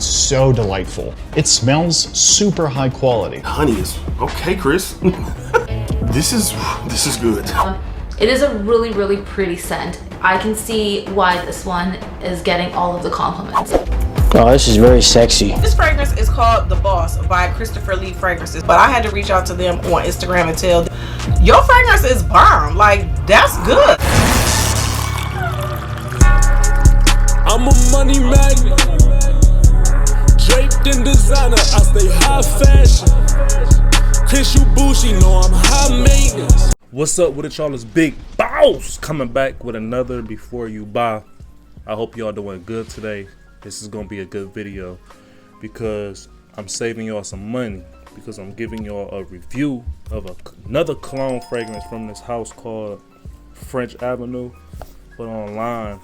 It's so delightful. It smells super high quality. Honey is okay, Chris. This is good. It is a really, really pretty scent. I can see why this one is getting all of the compliments. Oh, this is very sexy. This fragrance is called The Boss by Christopher Lee Fragrances, but I had to reach out to them on Instagram and tell them, your fragrance is bomb. Like, that's good. I'm a money magnet, draped in designer, I stay high fashion. Chris, you bougie, know I'm high maintenance. What's up with it, y'all? It's Big Boss coming back with another Before You Buy. I hope y'all doing good today. This is gonna be a good video because I'm saving y'all some money, because I'm giving y'all a review of another cologne fragrance from this house called French Avenue, but online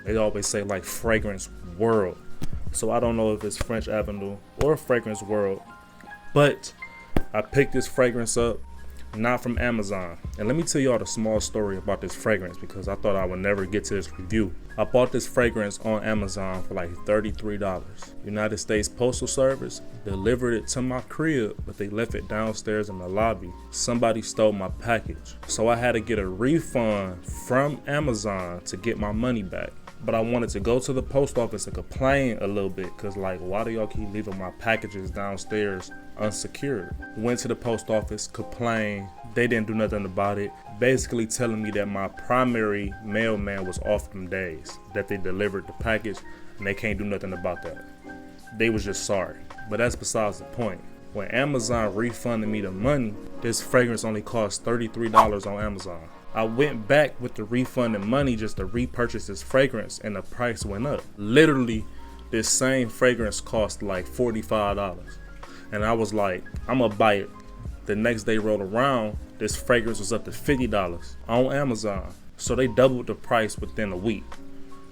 they always say like Fragrance World, so I don't know if it's French Avenue or Fragrance World, but I picked this fragrance up not from Amazon. And let me tell y'all the small story about this fragrance, because I thought I would never get to this review. I bought this fragrance on Amazon for like $33. United States Postal Service delivered it to my crib, but they left it downstairs in the lobby. Somebody stole my package, so I had to get a refund from Amazon to get my money back. But I wanted to go to the post office and complain a little bit, because like, why do y'all keep leaving my packages downstairs unsecured? Went to the post office, complained. They didn't do nothing about it, basically telling me that my primary mailman was off them days that they delivered the package, and they can't do nothing about that. They was just sorry. But that's besides the point. When Amazon refunded me the money, this fragrance only cost $33 on Amazon. I went back with the refunded money just to repurchase this fragrance, and the price went up. Literally, this same fragrance cost like $45. And I was like, I'm gonna buy it. The next day rolled around, this fragrance was up to $50 on Amazon. So they doubled the price within a week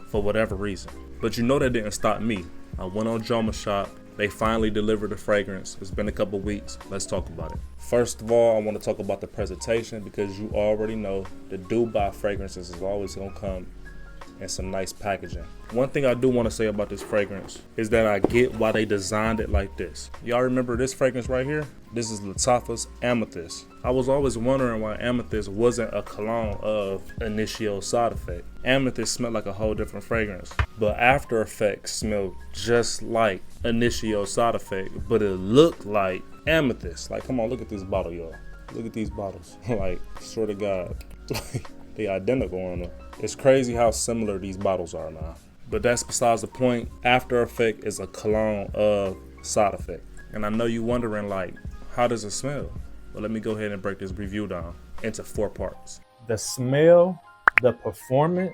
for whatever reason. But you know that didn't stop me. I went on Joma Shop. They finally delivered the fragrance. It's been a couple weeks. Let's talk about it. First of all, I want to talk about the presentation, because you already know the Dubai fragrances is always gonna come in some nice packaging. One thing I do want to say about this fragrance is that I get why they designed it like this. Y'all remember this fragrance right here? This is Lattafa's Amethyst. I was always wondering why Amethyst wasn't a cologne of Initio side effect. Amethyst smelled like a whole different fragrance, but After Effects smelled just like Initio side effect, but it looked like Amethyst. Like, come on, look at this bottle, y'all. Look at these bottles. Like, swear to God, like they identical on them. It's crazy how similar these bottles are now. But that's besides the point. After Effect is a cologne of side effect. And I know you wondering, like, how does it smell? Well, let me go ahead and break this review down into 4 parts. The smell, the performance,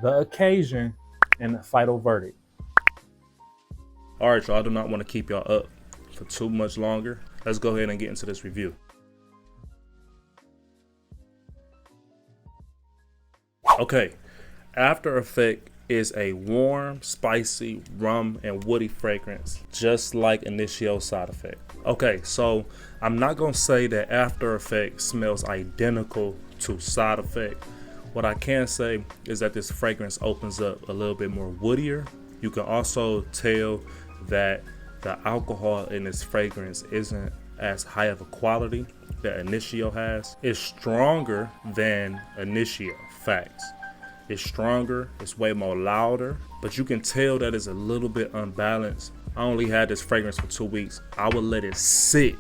the occasion, and the final verdict. All right, y'all, I do not want to keep y'all up for too much longer. Let's go ahead and get into this review. Okay, After Effect is a warm, spicy, rum, and woody fragrance, just like Initio side effect. Okay, so I'm not gonna say that After Effect smells identical to side effect. What I can say is that this fragrance opens up a little bit more woodier. You can also tell that the alcohol in this fragrance isn't as high of a quality that Initio has. It's stronger than Initio, facts. It's stronger, it's way more louder, but you can tell that it's a little bit unbalanced. I only had this fragrance for 2 weeks. I would let it sit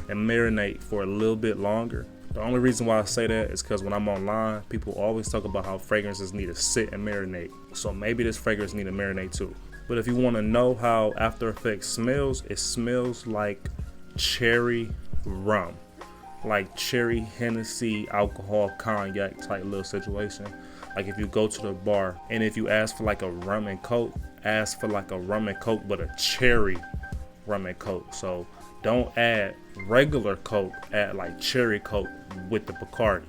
and marinate for a little bit longer. The only reason why I say that is because when I'm online, people always talk about how fragrances need to sit and marinate. So maybe this fragrance need to marinate too. But if you want to know how After Effects smells, it smells like cherry rum, like cherry Hennessy alcohol cognac type little situation. Like if you go to the bar and if you ask for like a rum and coke, ask for like a rum and coke, but a cherry rum and coke. So don't add regular coke, add like cherry coke with the Bacardi.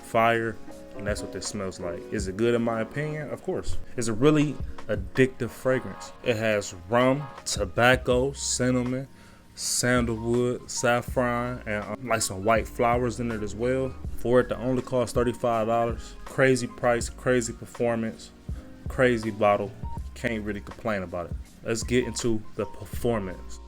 Fire, and that's what this smells like. Is it good in my opinion? Of course. It's a really addictive fragrance. It has rum, tobacco, cinnamon, sandalwood, saffron, and like some white flowers in it as well. For it to only cost $35, crazy price, crazy performance, crazy bottle. Can't really complain about it. let's get into the performance.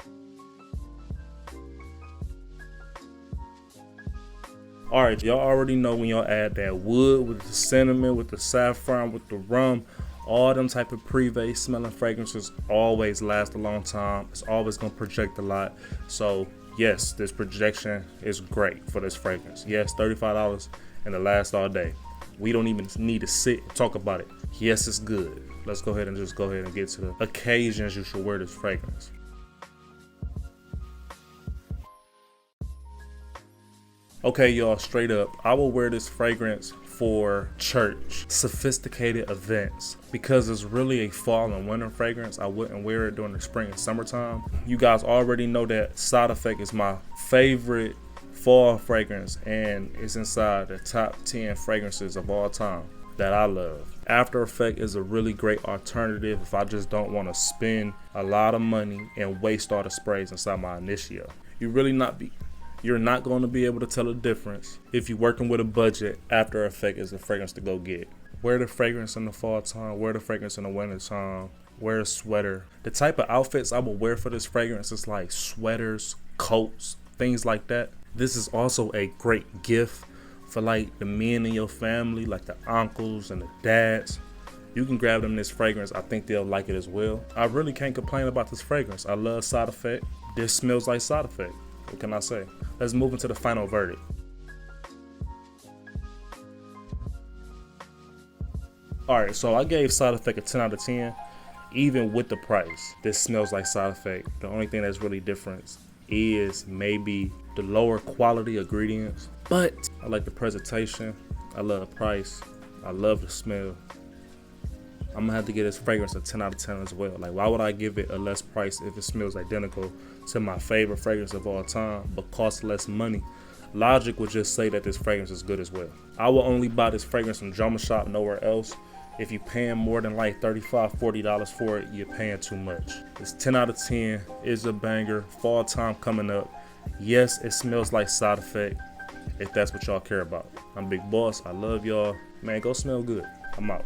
Alright, y'all already know when y'all add that wood with the cinnamon, with the saffron, with the rum, all them type of privé smelling fragrances always last a long time. It's always gonna project a lot. So yes, this projection is great for this fragrance. Yes, $35 and it lasts all day. We don't even need to sit and talk about it. Yes, it's good. Let's go ahead and get to the occasions you should wear this fragrance. Okay, y'all, straight up, I will wear this fragrance for church, sophisticated events, because it's really a fall and winter fragrance. I wouldn't wear it during the spring and summertime. You guys already know that Side Effect is my favorite fall fragrance, and it's inside the top 10 fragrances of all time that I love. After Effect is a really great alternative if I just don't want to spend a lot of money and waste all the sprays inside my Initio. You're not going to be able to tell the difference if you're working with a budget. After Effect is a fragrance to go get. Wear the fragrance in the fall time, wear the fragrance in the winter time, wear a sweater. The type of outfits I will wear for this fragrance is like sweaters, coats, things like that. This is also a great gift for like the men in your family, like the uncles and the dads. You can grab them this fragrance. I think they'll like it as well. I really can't complain about this fragrance. I love Side Effect. This smells like Side Effect. What can I say? Let's move into the final verdict. Alright, so I gave Side Effect a 10 out of 10, even with the price. This smells like Side Effect. The only thing that's really different is maybe the lower quality ingredients, but I like the presentation. I love the price. I love the smell. I'm gonna have to give this fragrance a 10 out of 10 as well. Like, why would I give it a less price if it smells identical to my favorite fragrance of all time but costs less money? Logic would just say that this fragrance is good as well. I will only buy this fragrance from Drama Shop, nowhere else. If you're paying more than like $35, $40 for it, you're paying too much. It's 10 out of 10. It's a banger. Fall time coming up. Yes, it smells like Side Effect, if that's what y'all care about. I'm Big Boss. I love y'all. Man, go smell good. I'm out.